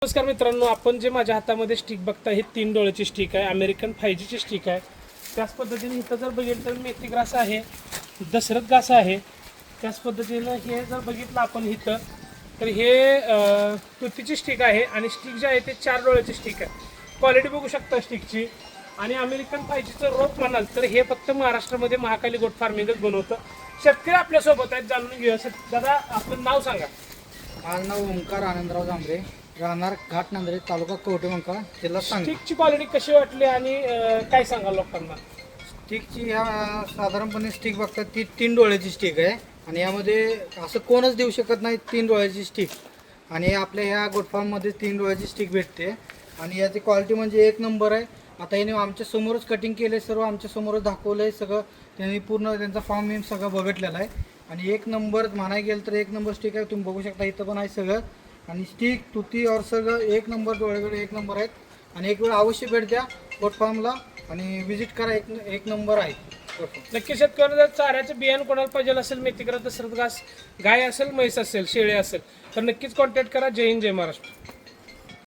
नमस्कार मित्रांनो, आपण जे माझ्या हातामध्ये स्टिक बघता हे 3 डोळ्याची स्टिक आहे, अमेरिकन 5G ची स्टिक आहे। त्याच पद्धतीने इथं जर बघितलं तर मेथी ग्रास आहे, दशरथ ग्रास आहे। त्याच पद्धतीने हे जर बघितलं आपण इथं तर हे तुतीची स्टिक आहे आणि स्टिक जे आहे ते 4 डोळ्याची स्टिक आहे। क्वालिटी बघू शकता स्टिकची। आणि अमेरिकन 5G चं रोप म्हणाल तर हे फक्त महाराष्ट्रामध्ये महाकाली गोट फार्मिंगच बनवतं। शेतकरी आपल्या सोबत आहेत, जाणून घेऊया। दादा आपलं नाव सांगा। माझं नाव ओंकार आनंदराव जांभरे, राहणार घाटनांदरे, तालुका कवठेमंकाळ, जिल्हा सांगली। स्टिकची क्वालिटी कशी वाटली आणि काय सांगाल लोकांना? स्टिकची ह्या साधारणपणे स्टिक बघतात ती 3 डोळ्याची स्टिक आहे आणि यामध्ये असं कोणच देऊ शकत नाही 3 डोळ्याची स्टिक। आणि आपल्या ह्या गोटफार्ममध्ये 3 डोळ्याची स्टिक भेटते आणि याची क्वालिटी म्हणजे एक नंबर आहे। आता याने आमच्या समोरच कटिंग केले, सर्व आमच्या समोरच दाखवलं आहे सगळं। त्यांनी पूर्ण त्यांचा फॉर्म मी सगळं बघितलेलं आहे आणि एक नंबर म्हणायला गेलं तर एक नंबर स्टिक आहे। तुम्ही बघू शकता इथं पण आहे सगळं आणि स्टिक तुती और सगळं एक नंबर, डोळ्याकडे एक नंबर आहेत। आणि एक वेळ अवश्य भेट द्या गोट फार्मला आणि विजिट करा, एक नंबर आहे गोट फार्म। नक्की शेतकऱ्यांना जर चाऱ्याचं बियाणं कोणाला पाहिजे असेल, मेथी ग्रास, दशरथ ग्रास, गाय असेल, म्हैस असेल, शेळी असेल तर नक्कीच कॉन्टॅक्ट करा। जय हिंद, जय महाराष्ट्र।